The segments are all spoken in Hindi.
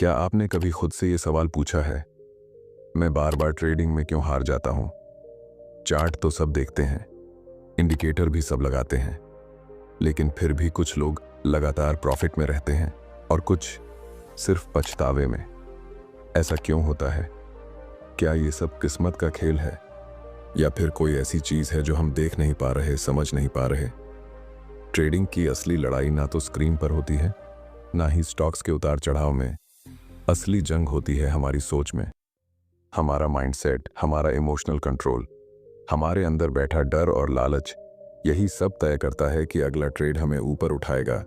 क्या आपने कभी खुद से ये सवाल पूछा है, मैं बार बार ट्रेडिंग में क्यों हार जाता हूं? चार्ट तो सब देखते हैं, इंडिकेटर भी सब लगाते हैं, लेकिन फिर भी कुछ लोग लगातार प्रॉफिट में रहते हैं और कुछ सिर्फ पछतावे में। ऐसा क्यों होता है? क्या ये सब किस्मत का खेल है या फिर कोई ऐसी चीज है जो हम देख नहीं पा रहे, समझ नहीं पा रहे? ट्रेडिंग की असली लड़ाई ना तो स्क्रीन पर होती है, ना ही स्टॉक्स के उतार चढ़ाव में। असली जंग होती है हमारी सोच में। हमारा माइंडसेट, हमारा इमोशनल कंट्रोल, हमारे अंदर बैठा डर और लालच, यही सब तय करता है कि अगला ट्रेड हमें ऊपर उठाएगा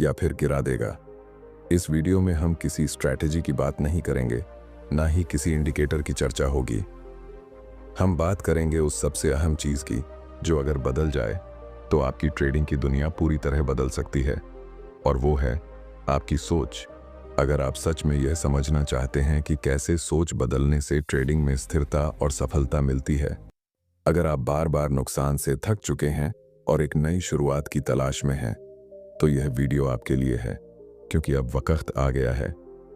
या फिर गिरा देगा। इस वीडियो में हम किसी स्ट्रैटेजी की बात नहीं करेंगे, ना ही किसी इंडिकेटर की चर्चा होगी। हम बात करेंगे उस सबसे अहम चीज की जो अगर बदल जाए तो आपकी ट्रेडिंग की दुनिया पूरी तरह बदल सकती है, और वो है आपकी सोच। अगर आप सच में यह समझना चाहते हैं कि कैसे सोच बदलने से ट्रेडिंग में स्थिरता और सफलता मिलती है, अगर आप बार बार नुकसान से थक चुके हैं और एक नई शुरुआत की तलाश में हैं, तो यह वीडियो आपके लिए है। क्योंकि अब वक्त आ गया है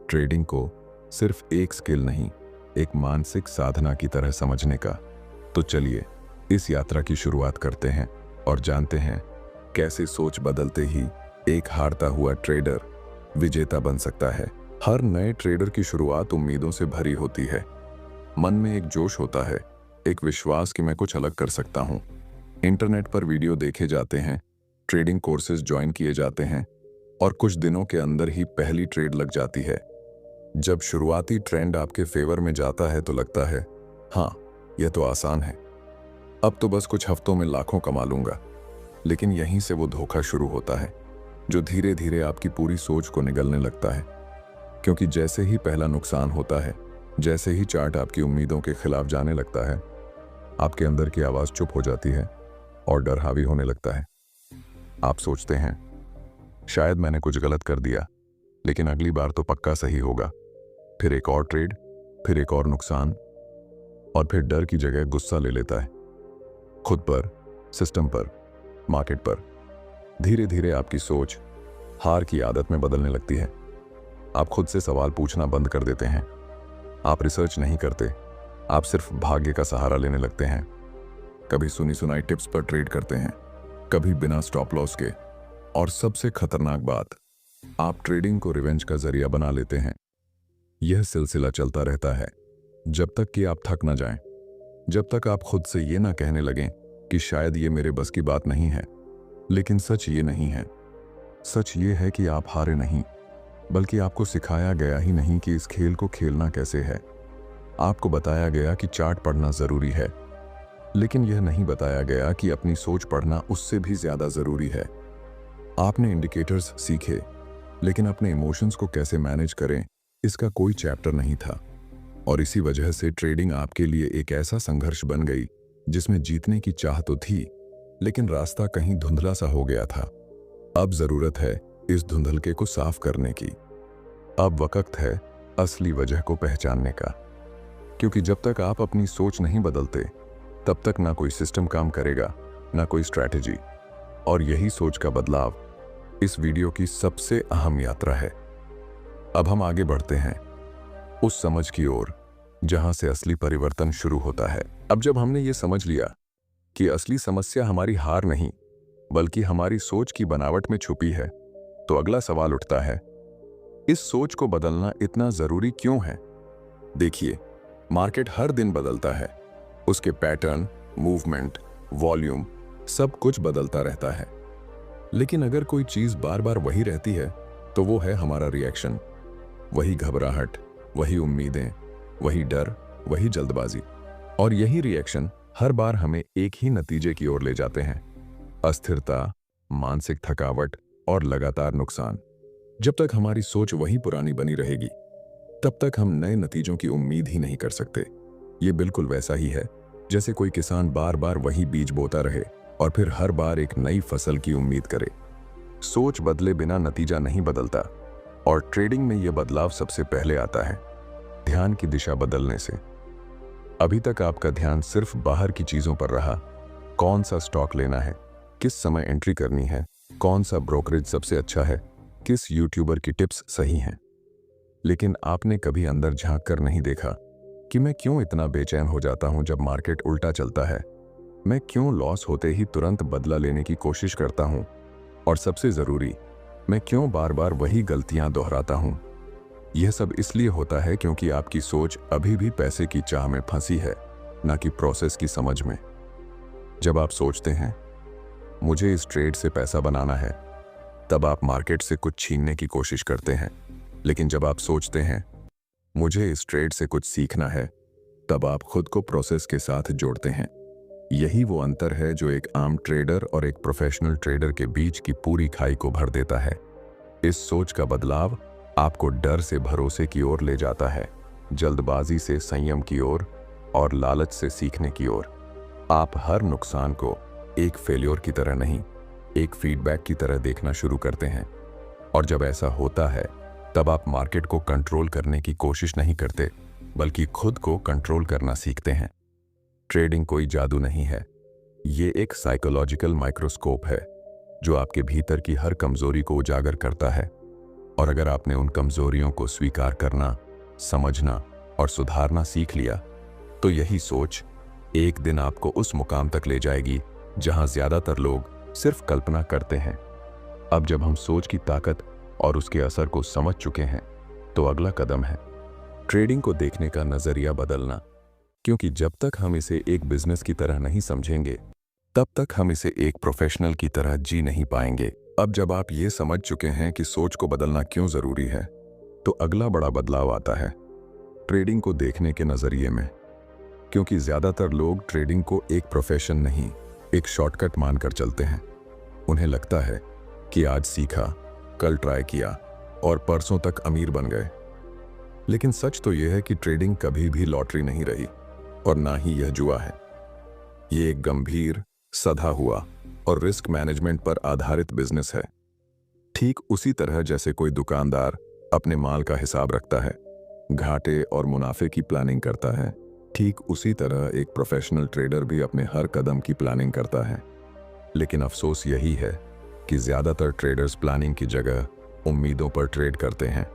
ट्रेडिंग को सिर्फ एक स्किल नहीं, एक मानसिक साधना की तरह समझने का। तो चलिए इस यात्रा की शुरुआत करते हैं और जानते हैं कैसे सोच बदलते ही एक हारता हुआ ट्रेडर विजेता बन सकता है। हर नए ट्रेडर की शुरुआत उम्मीदों से भरी होती है। मन में एक जोश होता है, एक विश्वास कि मैं कुछ अलग कर सकता हूं। इंटरनेट पर वीडियो देखे जाते हैं, ट्रेडिंग कोर्सेज ज्वाइन किए जाते हैं और कुछ दिनों के अंदर ही पहली ट्रेड लग जाती है। जब शुरुआती ट्रेंड आपके फेवर में जाता है तो लगता है, हाँ, यह तो आसान है, अब तो बस कुछ हफ्तों में लाखों कमा लूंगा। लेकिन यहीं से वो धोखा शुरू होता है जो धीरे धीरे आपकी पूरी सोच को निगलने लगता है। क्योंकि जैसे ही पहला नुकसान होता है, जैसे ही चार्ट आपकी उम्मीदों के खिलाफ जाने लगता है, आपके अंदर की आवाज चुप हो जाती है और डर हावी होने लगता है। आप सोचते हैं, शायद मैंने कुछ गलत कर दिया, लेकिन अगली बार तो पक्का सही होगा। फिर एक और ट्रेड, फिर एक और नुकसान, और फिर डर की जगह गुस्सा ले लेता है, खुद पर, सिस्टम पर, मार्केट पर। धीरे धीरे आपकी सोच हार की आदत में बदलने लगती है। आप खुद से सवाल पूछना बंद कर देते हैं। आप रिसर्च नहीं करते, आप सिर्फ भाग्य का सहारा लेने लगते हैं। कभी सुनी सुनाई टिप्स पर ट्रेड करते हैं, कभी बिना स्टॉप लॉस के, और सबसे खतरनाक बात, आप ट्रेडिंग को रिवेंज का जरिया बना लेते हैं। यह सिलसिला चलता रहता है जब तक कि आप थक ना जाएं, जब तक आप खुद से ये ना कहने लगें कि शायद ये मेरे बस की बात नहीं है। लेकिन सच ये नहीं है। सच ये है कि आप हारे नहीं, बल्कि आपको सिखाया गया ही नहीं कि इस खेल को खेलना कैसे है। आपको बताया गया कि चार्ट पढ़ना जरूरी है, लेकिन यह नहीं बताया गया कि अपनी सोच पढ़ना उससे भी ज्यादा जरूरी है। आपने इंडिकेटर्स सीखे, लेकिन अपने इमोशंस को कैसे मैनेज करें, इसका कोई चैप्टर नहीं था। और इसी वजह से ट्रेडिंग आपके लिए एक ऐसा संघर्ष बन गई जिसमें जीतने की चाह तो थी, लेकिन रास्ता कहीं धुंधला सा हो गया था। अब जरूरत है इस धुंधलके को साफ करने की। अब वक्त है असली वजह को पहचानने का। क्योंकि जब तक आप अपनी सोच नहीं बदलते, तब तक ना कोई सिस्टम काम करेगा, ना कोई स्ट्रैटेजी। और यही सोच का बदलाव इस वीडियो की सबसे अहम यात्रा है। अब हम आगे बढ़ते हैं उस समझ की ओर जहां से असली परिवर्तन शुरू होता है। अब जब हमने ये समझ लिया कि असली समस्या हमारी हार नहीं, बल्कि हमारी सोच की बनावट में छुपी है, तो अगला सवाल उठता है, इस सोच को बदलना इतना जरूरी क्यों है? देखिए, मार्केट हर दिन बदलता है, उसके पैटर्न, मूवमेंट, वॉल्यूम, सब कुछ बदलता रहता है। लेकिन अगर कोई चीज बार बार वही रहती है, तो वो है हमारा रिएक्शन। वही घबराहट, वही उम्मीदें, वही डर, वही जल्दबाजी। और यही रिएक्शन हर बार हमें एक ही नतीजे की ओर ले जाते हैं, अस्थिरता, मानसिक थकावट और लगातार नुकसान। जब तक हमारी सोच वही पुरानी बनी रहेगी, तब तक हम नए नतीजों की उम्मीद ही नहीं कर सकते। ये बिल्कुल वैसा ही है जैसे कोई किसान बार बार वही बीज बोता रहे और फिर हर बार एक नई फसल की उम्मीद करे। सोच बदले बिना नतीजा नहीं बदलता, और ट्रेडिंग में यह बदलाव सबसे पहले आता है ध्यान की दिशा बदलने से। अभी तक आपका ध्यान सिर्फ बाहर की चीजों पर रहा, कौन सा स्टॉक लेना है, किस समय एंट्री करनी है, कौन सा ब्रोकरेज सबसे अच्छा है, किस यूट्यूबर की टिप्स सही हैं। लेकिन आपने कभी अंदर झांक कर नहीं देखा कि मैं क्यों इतना बेचैन हो जाता हूं जब मार्केट उल्टा चलता है, मैं क्यों लॉस होते ही तुरंत बदला लेने की कोशिश करता हूं, और सबसे जरूरी, मैं क्यों बार बार वही गलतियां दोहराता हूं। यह सब इसलिए होता है क्योंकि आपकी सोच अभी भी पैसे की चाह में फंसी है, ना कि प्रोसेस की समझ में। जब आप सोचते हैं मुझे इस ट्रेड से पैसा बनाना है, तब आप मार्केट से कुछ छीनने की कोशिश करते हैं। लेकिन जब आप सोचते हैं मुझे इस ट्रेड से कुछ सीखना है, तब आप खुद को प्रोसेस के साथ जोड़ते हैं। यही वो अंतर है जो एक आम ट्रेडर और एक प्रोफेशनल ट्रेडर के बीच की पूरी खाई को भर देता है। इस सोच का बदलाव आपको डर से भरोसे की ओर ले जाता है, जल्दबाजी से संयम की ओर, और लालच से सीखने की ओर। आप हर नुकसान को एक फेल्योर की तरह नहीं, एक फीडबैक की तरह देखना शुरू करते हैं। और जब ऐसा होता है, तब आप मार्केट को कंट्रोल करने की कोशिश नहीं करते, बल्कि खुद को कंट्रोल करना सीखते हैं। ट्रेडिंग कोई जादू नहीं है, ये एक साइकोलॉजिकल माइक्रोस्कोप है जो आपके भीतर की हर कमजोरी को उजागर करता है। और अगर आपने उन कमजोरियों को स्वीकार करना, समझना और सुधारना सीख लिया, तो यही सोच एक दिन आपको उस मुकाम तक ले जाएगी जहां ज्यादातर लोग सिर्फ कल्पना करते हैं। अब जब हम सोच की ताकत और उसके असर को समझ चुके हैं, तो अगला कदम है ट्रेडिंग को देखने का नजरिया बदलना। क्योंकि जब तक हम इसे एक बिजनेस की तरह नहीं समझेंगे, तब तक हम इसे एक प्रोफेशनल की तरह जी नहीं पाएंगे। अब जब आप ये समझ चुके हैं कि सोच को बदलना क्यों जरूरी है, तो अगला बड़ा बदलाव आता है ट्रेडिंग को देखने के नजरिए में। क्योंकि ज्यादातर लोग ट्रेडिंग को एक प्रोफेशन नहीं, एक शॉर्टकट मानकर चलते हैं। उन्हें लगता है कि आज सीखा, कल ट्राई किया और परसों तक अमीर बन गए। लेकिन सच तो यह है कि ट्रेडिंग कभी भी लॉटरी नहीं रही, और ना ही यह जुआ है। ये एक गंभीर, सधा हुआ और रिस्क मैनेजमेंट पर आधारित बिजनेस है। ठीक उसी तरह जैसे कोई दुकानदार अपने माल का हिसाब रखता है, घाटे और मुनाफे की प्लानिंग करता है, ठीक उसी तरह एक प्रोफेशनल ट्रेडर भी अपने हर कदम की प्लानिंग करता है। लेकिन अफसोस यही है कि ज्यादातर ट्रेडर्स प्लानिंग की जगह उम्मीदों पर ट्रेड करते हैं।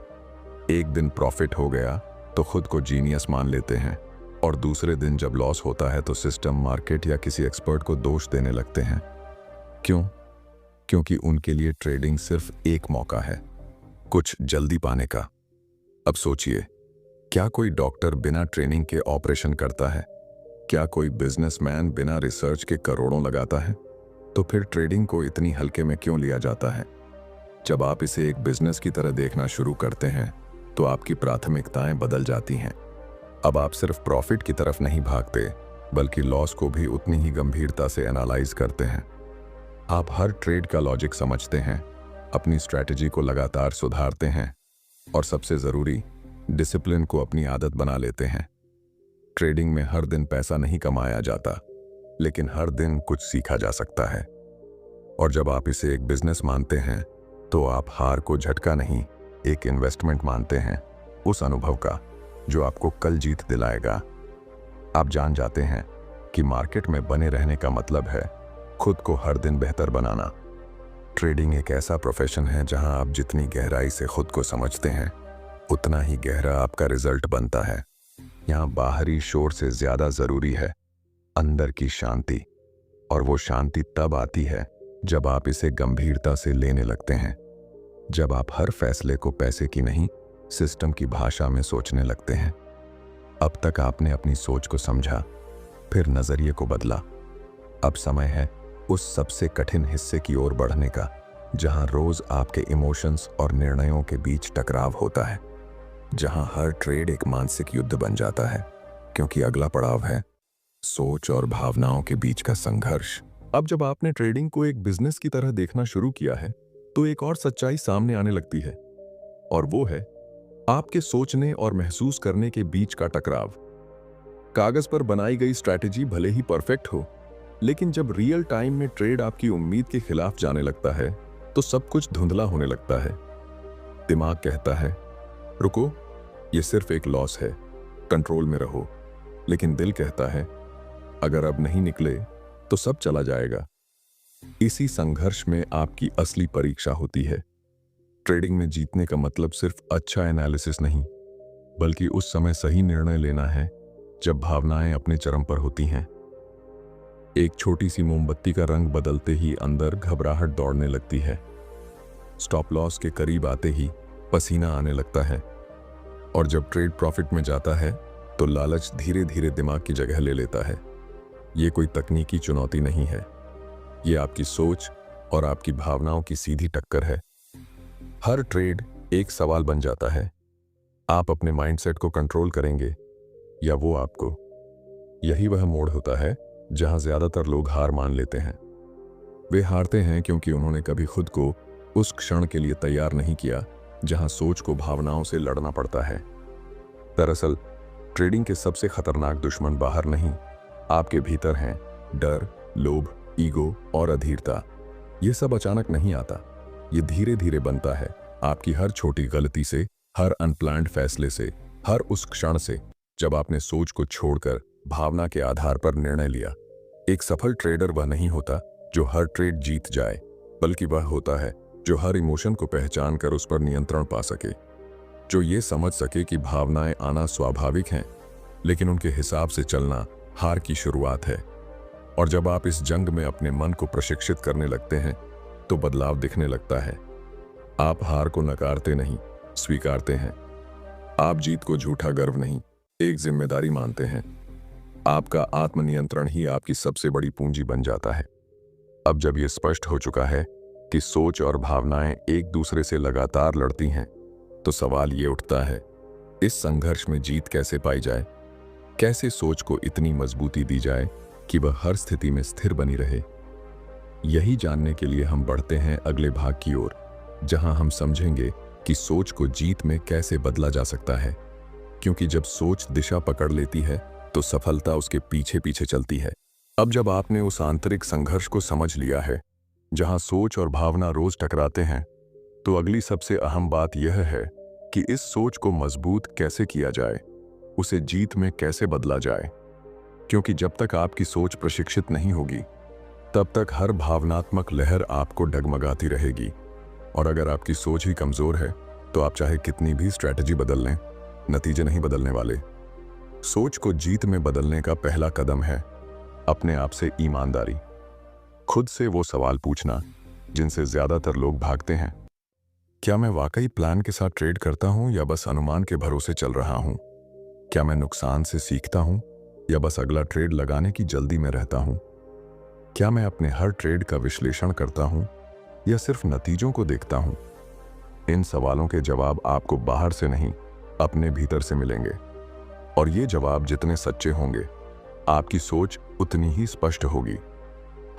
एक दिन प्रॉफिट हो गया तो खुद को जीनियस मान लेते हैं, और दूसरे दिन जब लॉस होता है तो सिस्टम, मार्केट या किसी एक्सपर्ट को दोष देने लगते हैं। क्यों? क्योंकि उनके लिए ट्रेडिंग सिर्फ एक मौका है कुछ जल्दी पाने का। अब सोचिए, क्या कोई डॉक्टर बिना ट्रेनिंग के ऑपरेशन करता है? क्या कोई बिजनेसमैन बिना रिसर्च के करोड़ों लगाता है? तो फिर ट्रेडिंग को इतनी हल्के में क्यों लिया जाता है? जब आप इसे एक बिजनेस की तरह देखना शुरू करते हैं, तो आपकी प्राथमिकताएं बदल जाती हैं। अब आप सिर्फ प्रॉफिट की तरफ नहीं भागते, बल्कि लॉस को भी उतनी ही गंभीरता से एनालाइज करते हैं। आप हर ट्रेड का लॉजिक समझते हैं, अपनी स्ट्रैटेजी को लगातार सुधारते हैं, और सबसे जरूरी, डिसिप्लिन को अपनी आदत बना लेते हैं। ट्रेडिंग में हर दिन पैसा नहीं कमाया जाता, लेकिन हर दिन कुछ सीखा जा सकता है। और जब आप इसे एक बिजनेस मानते हैं, तो आप हार को झटका नहीं, एक इन्वेस्टमेंट मानते हैं, उस अनुभव का जो आपको कल जीत दिलाएगा। आप जान जाते हैं कि मार्केट में बने रहने का मतलब है खुद को हर दिन बेहतर बनाना। ट्रेडिंग एक ऐसा प्रोफेशन है जहां आप जितनी गहराई से खुद को समझते हैं, उतना ही गहरा आपका रिजल्ट बनता है। यहाँ बाहरी शोर से ज्यादा जरूरी है अंदर की शांति, और वो शांति तब आती है जब आप इसे गंभीरता से लेने लगते हैं, जब आप हर फैसले को पैसे की नहीं, सिस्टम की भाषा में सोचने लगते हैं। अब तक आपने अपनी सोच को समझा, फिर नजरिए को बदला। अब समय है उस सबसे कठिन हिस्से की ओर बढ़ने का, जहां रोज आपके इमोशंस और निर्णयों के बीच टकराव होता है, जहां हर ट्रेड एक मानसिक युद्ध बन जाता है, क्योंकि अगला पड़ाव है सोच और भावनाओं के बीच का संघर्ष। अब जब आपने ट्रेडिंग को एक बिजनेस की तरह देखना शुरू किया है, तो एक और सच्चाई सामने आने लगती है, और वो है आपके सोचने और महसूस करने के बीच का टकराव। कागज पर बनाई गई स्ट्रैटेजी भले ही परफेक्ट हो, लेकिन जब रियल टाइम में ट्रेड आपकी उम्मीद के खिलाफ जाने लगता है, तो सब कुछ धुंधला होने लगता है। दिमाग कहता है, रुको, ये सिर्फ एक लॉस है, कंट्रोल में रहो। लेकिन दिल कहता है, अगर अब नहीं निकले तो सब चला जाएगा। इसी संघर्ष में आपकी असली परीक्षा होती है। ट्रेडिंग में जीतने का मतलब सिर्फ अच्छा एनालिसिस नहीं, बल्कि उस समय सही निर्णय लेना है जब भावनाएं अपने चरम पर होती हैं। एक छोटी सी मोमबत्ती का रंग बदलते ही अंदर घबराहट दौड़ने लगती है। स्टॉप लॉस के करीब आते ही पसीना आने लगता है, और जब ट्रेड प्रॉफिट में जाता है तो लालच धीरे धीरे दिमाग की जगह ले लेता है। ये कोई तकनीकी चुनौती नहीं है, ये आपकी सोच और आपकी भावनाओं की सीधी टक्कर है। हर ट्रेड एक सवाल बन जाता है, आप अपने माइंडसेट को कंट्रोल करेंगे या वो आपको। यही वह मोड़ होता है जहां ज्यादातर लोग हार मान लेते हैं। वे हारते हैं क्योंकि उन्होंने कभी खुद को उस क्षण के लिए तैयार नहीं किया जहां सोच को भावनाओं से लड़ना पड़ता है। दरअसल ट्रेडिंग के सबसे खतरनाक दुश्मन बाहर नहीं, आपके भीतर हैं। डर, लोभ, ईगो और अधीरता। ये सब अचानक नहीं आता, ये धीरे धीरे बनता है आपकी हर छोटी गलती से, हर अनप्लान्ड फैसले से, हर उस क्षण से जब आपने सोच को छोड़कर भावना के आधार पर निर्णय लिया। एक सफल ट्रेडर वह नहीं होता जो हर ट्रेड जीत जाए, बल्कि वह होता है जो हर इमोशन को पहचान कर उस पर नियंत्रण पा सके, जो ये समझ सके कि भावनाएं आना स्वाभाविक हैं, लेकिन उनके हिसाब से चलना हार की शुरुआत है। और जब आप इस जंग में अपने मन को प्रशिक्षित करने लगते हैं तो बदलाव दिखने लगता है। आप हार को नकारते नहीं, स्वीकारते हैं। आप जीत को झूठा गर्व नहीं, एक जिम्मेदारी मानते हैं। आपका आत्मनियंत्रण ही आपकी सबसे बड़ी पूंजी बन जाता है। अब जब यह स्पष्ट हो चुका है कि सोच और भावनाएं एक दूसरे से लगातार लड़ती हैं, तो सवाल ये उठता है, इस संघर्ष में जीत कैसे पाई जाए? कैसे सोच को इतनी मजबूती दी जाए कि वह हर स्थिति में स्थिर बनी रहे? यही जानने के लिए हम बढ़ते हैं अगले भाग की ओर, जहां हम समझेंगे कि सोच को जीत में कैसे बदला जा सकता है। क्योंकि जब सोच दिशा पकड़ लेती है तो सफलता उसके पीछे पीछे चलती है। अब जब आपने उस आंतरिक संघर्ष को समझ लिया है जहां सोच और भावना रोज टकराते हैं, तो अगली सबसे अहम बात यह है कि इस सोच को मजबूत कैसे किया जाए, उसे जीत में कैसे बदला जाए। क्योंकि जब तक आपकी सोच प्रशिक्षित नहीं होगी, तब तक हर भावनात्मक लहर आपको डगमगाती रहेगी। और अगर आपकी सोच ही कमजोर है तो आप चाहे कितनी भी स्ट्रैटेजी बदल लें, नतीजे नहीं बदलने वाले। सोच को जीत में बदलने का पहला कदम है अपने आप से ईमानदारी। खुद से वो सवाल पूछना जिनसे ज्यादातर लोग भागते हैं। क्या मैं वाकई प्लान के साथ ट्रेड करता हूं या बस अनुमान के भरोसे चल रहा हूं? क्या मैं नुकसान से सीखता हूं या बस अगला ट्रेड लगाने की जल्दी में रहता हूं? क्या मैं अपने हर ट्रेड का विश्लेषण करता हूं या सिर्फ नतीजों को देखता हूं? इन सवालों के जवाब आपको बाहर से नहीं, अपने भीतर से मिलेंगे। और ये जवाब जितने सच्चे होंगे, आपकी सोच उतनी ही स्पष्ट होगी।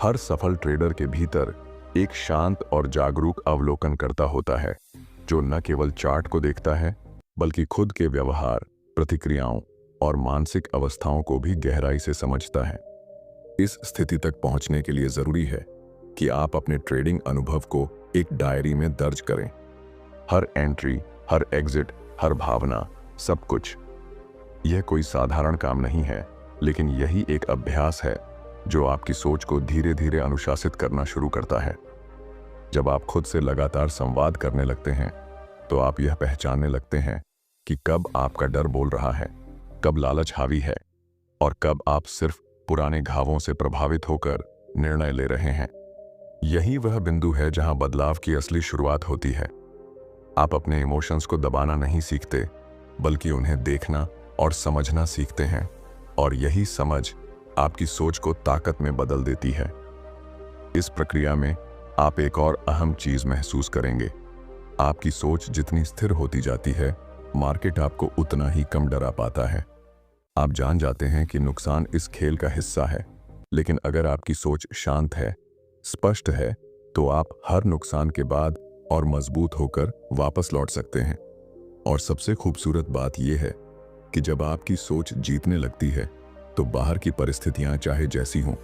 हर सफल ट्रेडर के भीतर एक शांत और जागरूक अवलोकनकर्ता होता है, जो न केवल चार्ट को देखता है, बल्कि खुद के व्यवहार, प्रतिक्रियाओं और मानसिक अवस्थाओं को भी गहराई से समझता है। इस स्थिति तक पहुंचने के लिए जरूरी है कि आप अपने ट्रेडिंग अनुभव को एक डायरी में दर्ज करें। हर एंट्री, हर एग्जिट, हर भावना, सब कुछ। यह कोई साधारण काम नहीं है, लेकिन यही एक अभ्यास है जो आपकी सोच को धीरे धीरे अनुशासित करना शुरू करता है। जब आप खुद से लगातार संवाद करने लगते हैं, तो आप यह पहचानने लगते हैं कि कब आपका डर बोल रहा है, कब लालच हावी है और कब आप सिर्फ पुराने घावों से प्रभावित होकर निर्णय ले रहे हैं। यही वह बिंदु है जहां बदलाव की असली शुरुआत होती है। आप अपने इमोशंस को दबाना नहीं सीखते, बल्कि उन्हें देखना और समझना सीखते हैं। और यही समझ आपकी सोच को ताकत में बदल देती है। इस प्रक्रिया में आप एक और अहम चीज महसूस करेंगे। आपकी सोच जितनी स्थिर होती जाती है, मार्केट आपको उतना ही कम डरा पाता है। आप जान जाते हैं कि नुकसान इस खेल का हिस्सा है, लेकिन अगर आपकी सोच शांत है, स्पष्ट है, तो आप हर नुकसान के बाद और मजबूत होकर वापस लौट सकते हैं। और सबसे खूबसूरत बात यह है कि जब आपकी सोच जीतने लगती है, तो बाहर की परिस्थितियां चाहे जैसी हों,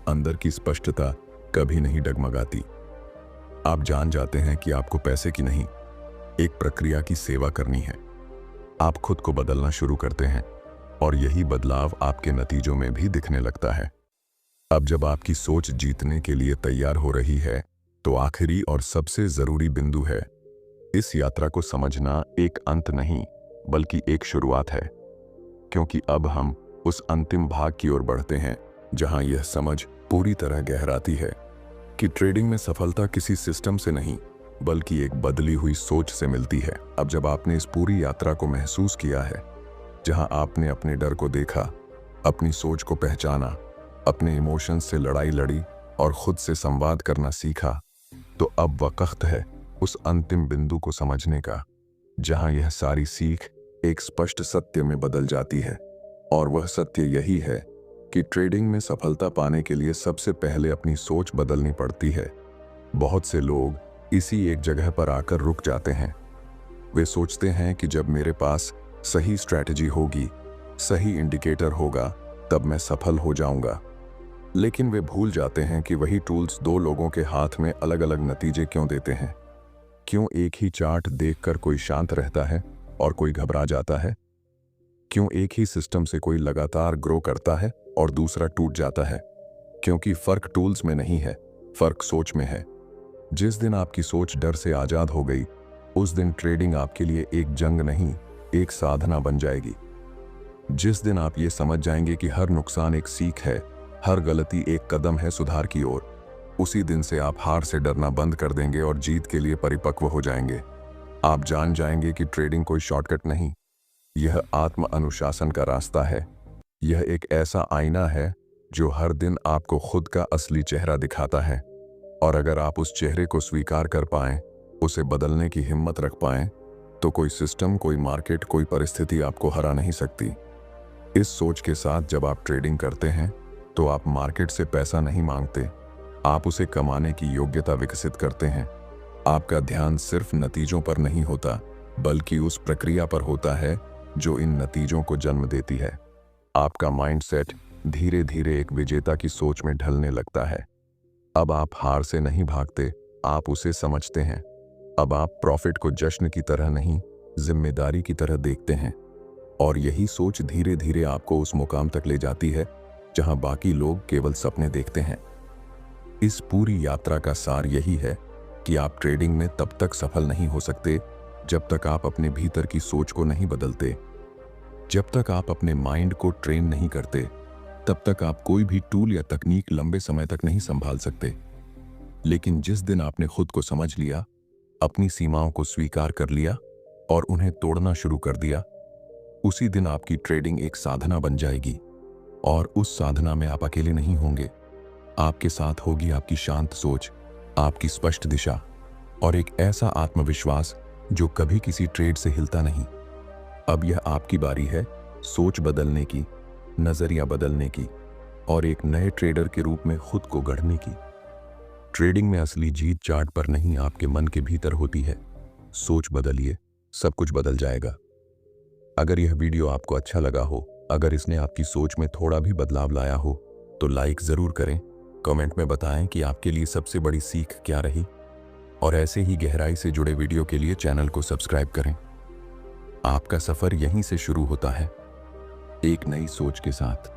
अंदर की स्पष्टता कभी नहीं डगमगाती। आप जान जाते हैं कि आपको पैसे की नहीं, एक प्रक्रिया की सेवा करनी है। आप खुद को बदलना शुरू करते हैं और यही बदलाव आपके नतीजों में भी दिखने लगता है। अब जब आपकी सोच जीतने के लिए तैयार हो रही है, तो आखिरी और सबसे जरूरी बिंदु है इस यात्रा को समझना एक अंत नहीं बल्कि एक शुरुआत है, क्योंकि अब हम उस अंतिम भाग की ओर बढ़ते हैं जहां यह समझ पूरी तरह गहराती है कि ट्रेडिंग में सफलता किसी सिस्टम से नहीं बल्कि एक बदली हुई सोच से मिलती है। अब जब आपने इस पूरी यात्रा को महसूस किया है, जहां आपने अपने डर को देखा, अपनी सोच को पहचाना, अपने इमोशंस से लड़ाई लड़ी और खुद से संवाद करना सीखा, तो अब वक्त है उस अंतिम बिंदु को समझने का जहां यह सारी सीख एक स्पष्ट सत्य में बदल जाती है। और वह सत्य यही है कि ट्रेडिंग में सफलता पाने के लिए सबसे पहले अपनी सोच बदलनी पड़ती है। बहुत से लोग इसी एक जगह पर आकर रुक जाते हैं। वे सोचते हैं कि जब मेरे पास सही स्ट्रैटेजी होगी, सही इंडिकेटर होगा, तब मैं सफल हो जाऊंगा। लेकिन वे भूल जाते हैं कि वही टूल्स दो लोगों के हाथ में अलग अलग नतीजे क्यों देते हैं। क्यों एक ही चार्ट देखकर कोई शांत रहता है और कोई घबरा जाता है? क्यों एक ही सिस्टम से कोई लगातार ग्रो करता है और दूसरा टूट जाता है? क्योंकि फर्क टूल्स में नहीं है, फर्क सोच में है। जिस दिन आपकी सोच डर से आजाद हो गई, उस दिन ट्रेडिंग आपके लिए एक जंग नहीं, एक साधना बन जाएगी। जिस दिन आप ये समझ जाएंगे कि हर नुकसान एक सीख है, हर गलती एक कदम है सुधार की ओर, उसी दिन से आप हार से डरना बंद कर देंगे और जीत के लिए परिपक्व हो जाएंगे। आप जान जाएंगे कि ट्रेडिंग कोई शॉर्टकट नहीं, यह आत्म अनुशासन का रास्ता है। यह एक ऐसा आईना है जो हर दिन आपको खुद का असली चेहरा दिखाता है। और अगर आप उस चेहरे को स्वीकार कर पाएं, उसे बदलने की हिम्मत रख पाएं, तो कोई सिस्टम, कोई मार्केट, कोई परिस्थिति आपको हरा नहीं सकती। इस सोच के साथ जब आप ट्रेडिंग करते हैं तो आप मार्केट से पैसा नहीं मांगते, आप उसे कमाने की योग्यता विकसित करते हैं। आपका ध्यान सिर्फ नतीजों पर नहीं होता बल्कि उस प्रक्रिया पर होता है जो इन नतीजों को जन्म देती है। आपका माइंडसेट धीरे धीरे एक विजेता की सोच में ढलने लगता है। अब आप हार से नहीं भागते, आप उसे समझते हैं। अब आप प्रॉफिट को जश्न की तरह नहीं, जिम्मेदारी की तरह देखते हैं। और यही सोच धीरे धीरे आपको उस मुकाम तक ले जाती है जहां बाकी लोग केवल सपने देखते हैं। इस पूरी यात्रा का सार यही है कि आप ट्रेडिंग में तब तक सफल नहीं हो सकते जब तक आप अपने भीतर की सोच को नहीं बदलते। जब तक आप अपने माइंड को ट्रेन नहीं करते, तब तक आप कोई भी टूल या तकनीक लंबे समय तक नहीं संभाल सकते। लेकिन जिस दिन आपने खुद को समझ लिया, अपनी सीमाओं को स्वीकार कर लिया और उन्हें तोड़ना शुरू कर दिया, उसी दिन आपकी ट्रेडिंग एक साधना बन जाएगी। और उस साधना में आप अकेले नहीं होंगे। आपके साथ होगी आपकी शांत सोच, आपकी स्पष्ट दिशा और एक ऐसा आत्मविश्वास जो कभी किसी ट्रेड से हिलता नहीं। अब यह आपकी बारी है सोच बदलने की, नजरिया बदलने की और एक नए ट्रेडर के रूप में खुद को गढ़ने की। ट्रेडिंग में असली जीत चार्ट पर नहीं, आपके मन के भीतर होती है। सोच बदलिए, सब कुछ बदल जाएगा। अगर यह वीडियो आपको अच्छा लगा हो, अगर इसने आपकी सोच में थोड़ा भी बदलाव लाया हो, तो लाइक जरूर करें। कमेंट में बताएं कि आपके लिए सबसे बड़ी सीख क्या रही। और ऐसे ही गहराई से जुड़े वीडियो के लिए चैनल को सब्सक्राइब करें। आपका सफर यहीं से शुरू होता है, एक नई सोच के साथ।